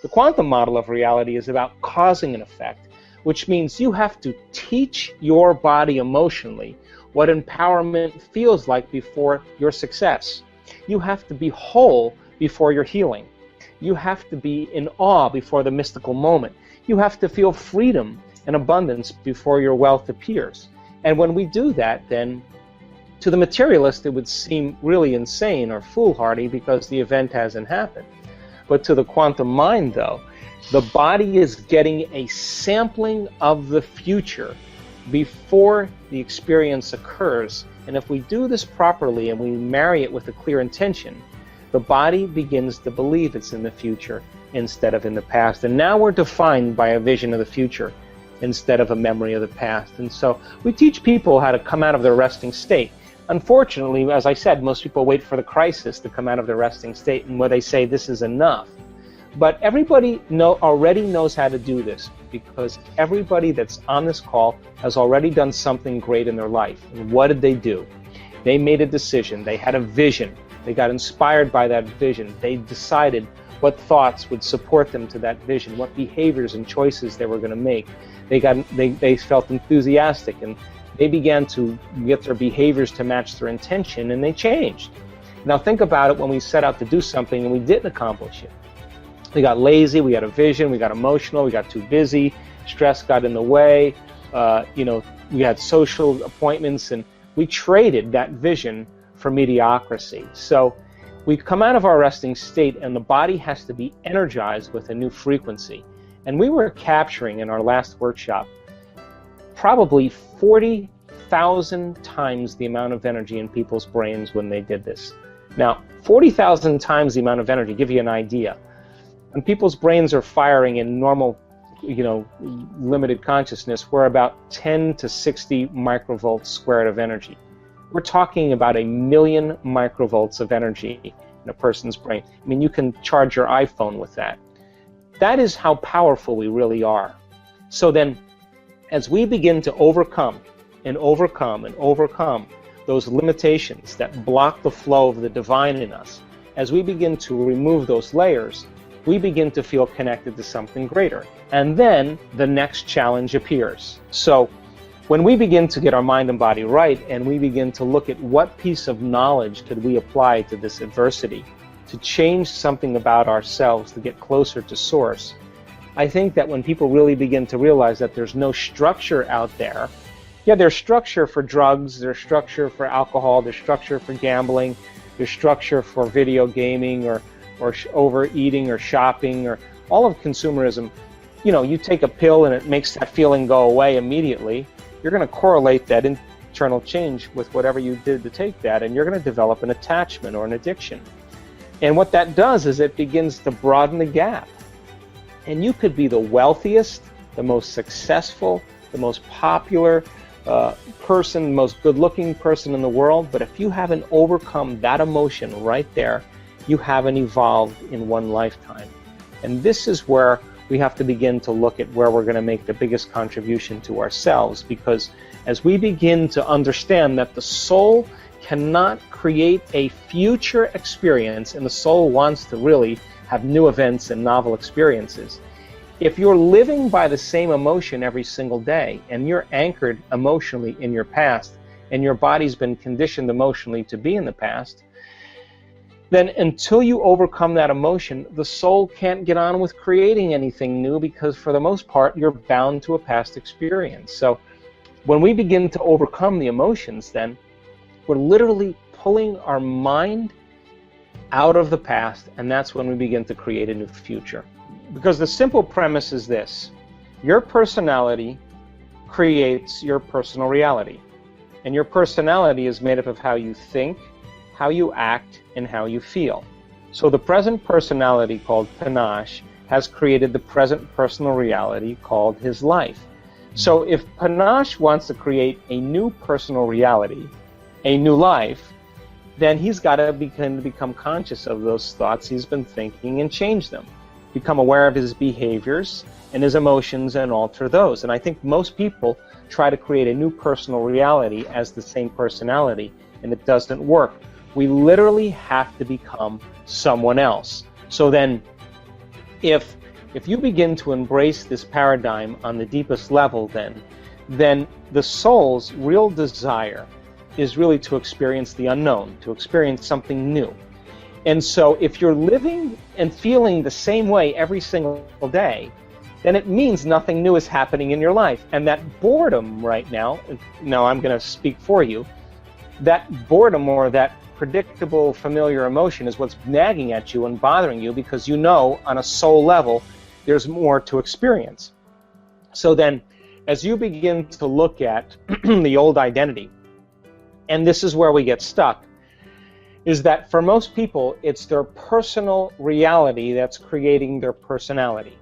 The quantum model of reality is about causing an effect, which means you have to teach your body emotionally what empowerment feels like before your success. You have to be whole before your healing. You have to be in awe before the mystical moment. You have to feel freedom and abundance before your wealth appears. And when we do that, then to the materialist it would seem really insane or foolhardy because the event hasn't happened. But to the quantum mind, though, the body is getting a sampling of the future before the experience occurs. And if we do this properly and we marry it with a clear intention, the body begins to believe it's in the future instead of in the past. And now we're defined by a vision of the future instead of a memory of the past. And so we teach people how to come out of their resting state. Unfortunately, as I said, most people wait for the crisis to come out of their resting state, and where they say this is enough. But everybody already knows how to do this, because everybody that's on this call has already done something great in their life. And what did they do? They made a decision. They had a vision. They got inspired by that vision. They decided what thoughts would support them to that vision, what behaviors and choices they were going to make. They felt enthusiastic, and they began to get their behaviors to match their intention, and they changed. Now think about it when we set out to do something and we didn't accomplish it. We got lazy, we had a vision, we got emotional, we got too busy, stress got in the way, we had social appointments, and we traded that vision for mediocrity. So we come out of our resting state, and the body has to be energized with a new frequency. And we were capturing in our last workshop probably 40,000 times the amount of energy in people's brains when they did this. Now, 40,000 times the amount of energy, give you an idea. When people's brains are firing in normal, limited consciousness, we're about 10 to 60 microvolts squared of energy. We're talking about 1,000,000 microvolts of energy in a person's brain. I mean, you can charge your iPhone with that. That is how powerful we really are. So then, as we begin to overcome and overcome and overcome those limitations that block the flow of the divine in us, as we begin to remove those layers, we begin to feel connected to something greater. And then the next challenge appears. So when we begin to get our mind and body right, and we begin to look at what piece of knowledge could we apply to this adversity to change something about ourselves, to get closer to source, I think that when people really begin to realize that there's no structure out there, yeah, there's structure for drugs, there's structure for alcohol, there's structure for gambling, there's structure for video gaming or overeating or shopping or all of consumerism. You take a pill and it makes that feeling go away immediately. You're going to correlate that internal change with whatever you did to take that, and you're going to develop an attachment or an addiction. And what that does is it begins to broaden the gap. And you could be the wealthiest, the most successful, the most popular person, the most good-looking person in the world, but if you haven't overcome that emotion right there, you haven't evolved in one lifetime. And this is where we have to begin to look at where we're going to make the biggest contribution to ourselves, because as we begin to understand that the soul cannot create a future experience, and the soul wants to really have new events and novel experiences. If you're living by the same emotion every single day, and you're anchored emotionally in your past, and your body's been conditioned emotionally to be in the past, then until you overcome that emotion, the soul can't get on with creating anything new, because for the most part, you're bound to a past experience. So when we begin to overcome the emotions, then we're literally pulling our mind out of the past, and that's when we begin to create a new future. Because the simple premise is this: your personality creates your personal reality. And your personality is made up of how you think, how you act, and how you feel. So the present personality, called Panache, has created the present personal reality called his life. So if Panache wants to create a new personal reality, a new life, then he's got to become conscious of those thoughts he's been thinking and change them. Become aware of his behaviors and his emotions and alter those. And I think most people try to create a new personal reality as the same personality, and it doesn't work. We literally have to become someone else. So then, if If you begin to embrace this paradigm on the deepest level, then the soul's real desire is really to experience the unknown, to experience something new. And so if you're living and feeling the same way every single day, then it means nothing new is happening in your life. And that boredom right now I'm going to speak for you, that boredom or that predictable, familiar emotion is what's nagging at you and bothering you, because you know on a soul level there's more to experience. So then, as you begin to look at the old identity, and this is where we get stuck, is that for most people, it's their personal reality that's creating their personality.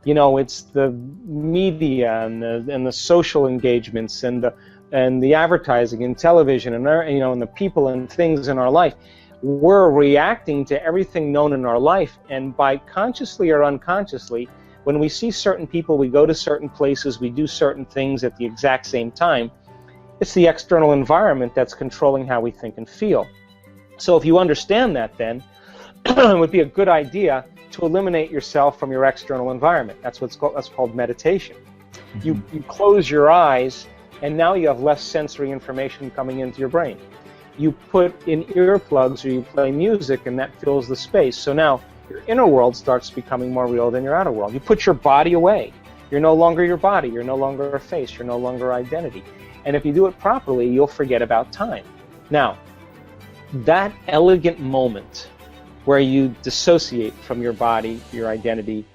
You know, it's the media and the social engagements and the advertising and television and and the people and things in our life. We're reacting to everything known in our life, and by consciously or unconsciously, when we see certain people, we go to certain places, we do certain things at the exact same time. It's the external environment that's controlling how we think and feel. So if you understand that, then it would be a good idea to eliminate yourself from your external environment. That's called meditation. Mm-hmm. You close your eyes, and now you have less sensory information coming into your brain. You put in earplugs or you play music, and that fills the space. So now your inner world starts becoming more real than your outer world. You put your body away. You're no longer your body. You're no longer a face. You're no longer identity. And if you do it properly, you'll forget about time. Now, that elegant moment where you dissociate from your body, your identity,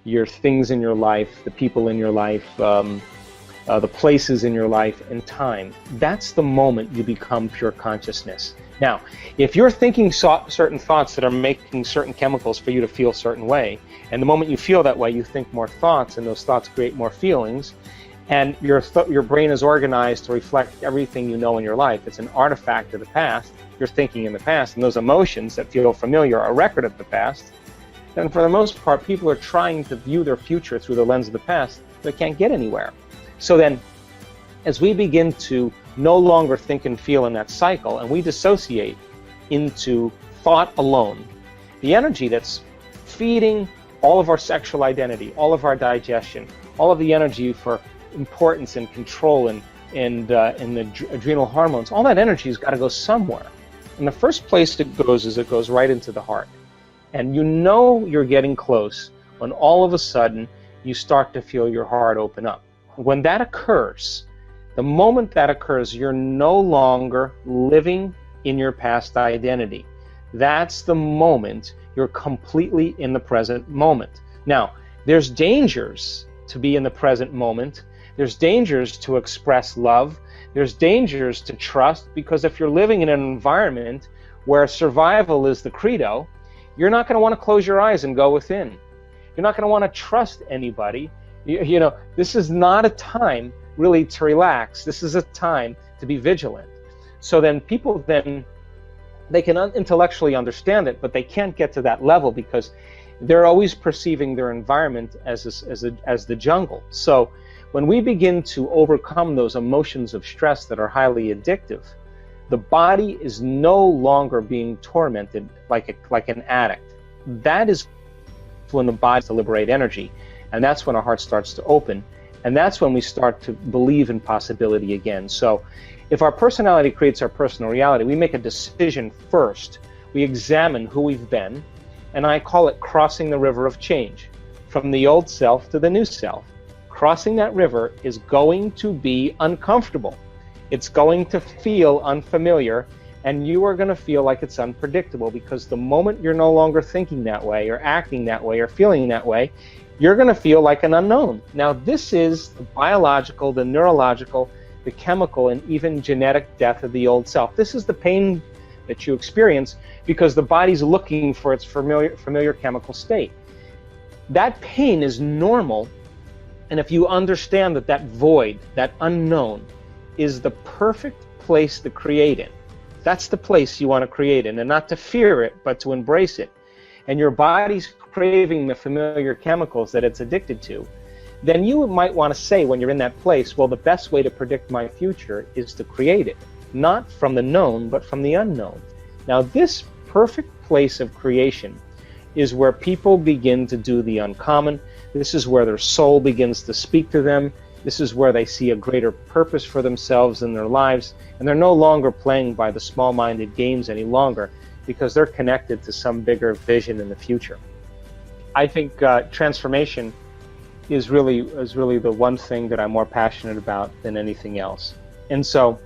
your things in your life, the people in your life, the places in your life, and time, that's the moment you become pure consciousness. Now, if you're thinking certain thoughts that are making certain chemicals for you to feel a certain way, and the moment you feel that way, you think more thoughts, and those thoughts create more feelings, and your brain is organized to reflect everything you know in your life. It's an artifact of the past. You're thinking in the past, and those emotions that feel familiar are a record of the past. And for the most part, people are trying to view their future through the lens of the past. They can't get anywhere. So then, as we begin to no longer think and feel in that cycle, and we dissociate into thought alone, the energy that's feeding all of our sexual identity, all of our digestion, all of the energy for importance and control and the adrenal hormones, all that energy has got to go somewhere. And the first place it goes right into the heart. And you know you're getting close when all of a sudden you start to feel your heart open up. When that occurs, the moment that occurs, you're no longer living in your past identity. That's the moment you're completely in the present moment. Now, there's dangers to be in the present moment. There's dangers to express love. There's dangers to trust, because if you're living in an environment where survival is the credo, you're not going to want to close your eyes and go within. You're not going to want to trust anybody. You know, this is not a time really to relax. This is a time to be vigilant. So then people they can intellectually understand it, but they can't get to that level because they're always perceiving their environment as the jungle. So when we begin to overcome those emotions of stress that are highly addictive, the body is no longer being tormented like an addict. That is when the body starts to liberate energy, and that's when our heart starts to open, and that's when we start to believe in possibility again. So if our personality creates our personal reality, we make a decision first. We examine who we've been, and I call it crossing the river of change, from the old self to the new self. Crossing that river is going to be uncomfortable. It's going to feel unfamiliar, and you are going to feel like it's unpredictable, because the moment you're no longer thinking that way or acting that way or feeling that way, you're going to feel like an unknown. Now, this is the biological, the neurological, the chemical, and even genetic death of the old self. This is the pain that you experience because the body's looking for its familiar chemical state. That pain is normal, and if you understand that that void, that unknown, is the perfect place to create in. That's the place you want to create in, and not to fear it, but to embrace it. And your body's craving the familiar chemicals that it's addicted to, then you might want to say when you're in that place, well, the best way to predict my future is to create it, not from the known, but from the unknown. Now, this perfect place of creation, is where people begin to do the uncommon. This is where their soul begins to speak to them. This is where they see a greater purpose for themselves in their lives, and they're no longer playing by the small-minded games any longer, because they're connected to some bigger vision in the future. I think transformation is really the one thing that I'm more passionate about than anything else. And so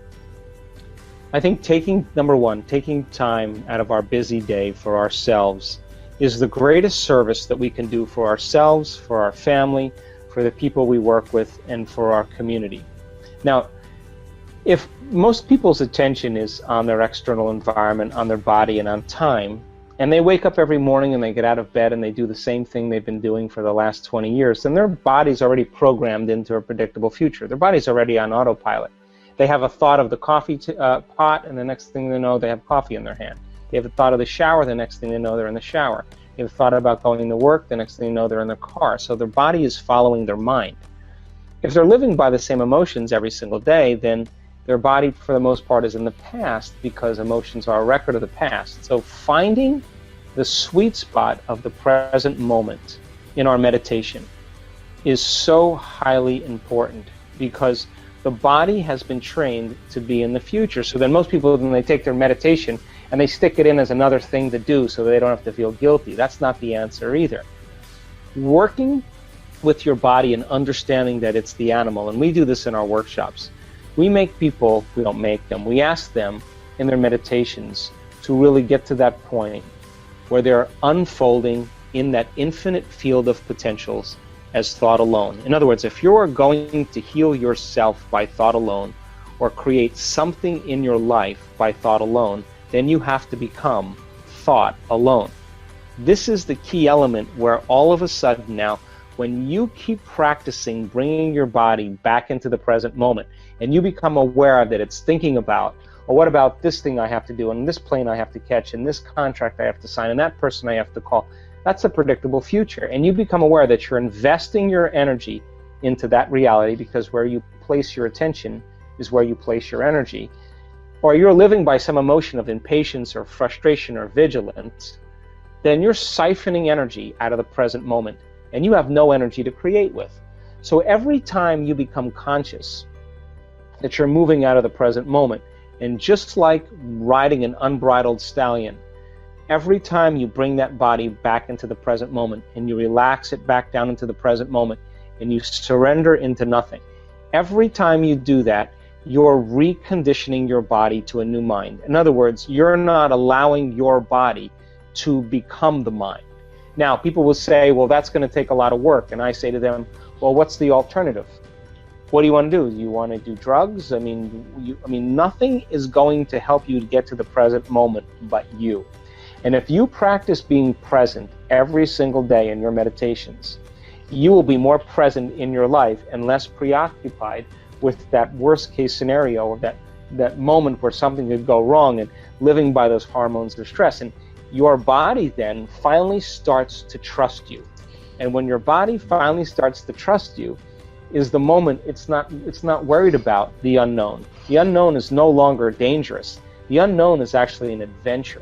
I think number one, taking time out of our busy day for ourselves is the greatest service that we can do for ourselves, for our family, for the people we work with, and for our community. Now, if most people's attention is on their external environment, on their body, and on time, and they wake up every morning and they get out of bed and they do the same thing they've been doing for the last 20 years, then their body's already programmed into a predictable future. Their body's already on autopilot. They have a thought of the coffee pot, and the next thing they know, they have coffee in their hand. They have a thought of the shower, the next thing they know, they're in the shower. They have a thought about going to work, the next thing they know, they're in their car. So their body is following their mind. If they're living by the same emotions every single day, then their body, for the most part, is in the past, because emotions are a record of the past. So finding the sweet spot of the present moment in our meditation is so highly important, because the body has been trained to be in the future. So then most people, when they take their meditation and they stick it in as another thing to do so they don't have to feel guilty, that's not the answer either. Working with your body and understanding that it's the animal, and we do this in our workshops. We make people, we don't make them, we ask them in their meditations to really get to that point where they're unfolding in that infinite field of potentials as thought alone. In other words, if you're going to heal yourself by thought alone, or create something in your life by thought alone, then you have to become thought alone. This is the key element where all of a sudden now, when you keep practicing bringing your body back into the present moment, and you become aware that it's thinking about, well, what about this thing I have to do, and this plane I have to catch, and this contract I have to sign, and that person I have to call, that's a predictable future. And you become aware that you're investing your energy into that reality, because where you place your attention is where you place your energy. Or you're living by some emotion of impatience or frustration or vigilance, then you're siphoning energy out of the present moment, and you have no energy to create with. So every time you become conscious that you're moving out of the present moment, and just like riding an unbridled stallion, every time you bring that body back into the present moment and you relax it back down into the present moment and you surrender into nothing, every time you do that, you're reconditioning your body to a new mind. In other words, you're not allowing your body to become the mind. Now, people will say, well, that's going to take a lot of work. And I say to them, well, what's the alternative? What do you want to do? Do you want to do drugs? I mean, nothing is going to help you to get to the present moment but you. And if you practice being present every single day in your meditations, you will be more present in your life and less preoccupied with that worst case scenario, or that moment where something could go wrong, and living by those hormones of stress. And your body then finally starts to trust you. And when your body finally starts to trust you is the moment it's not worried about the unknown. The unknown is no longer dangerous. The unknown is actually an adventure.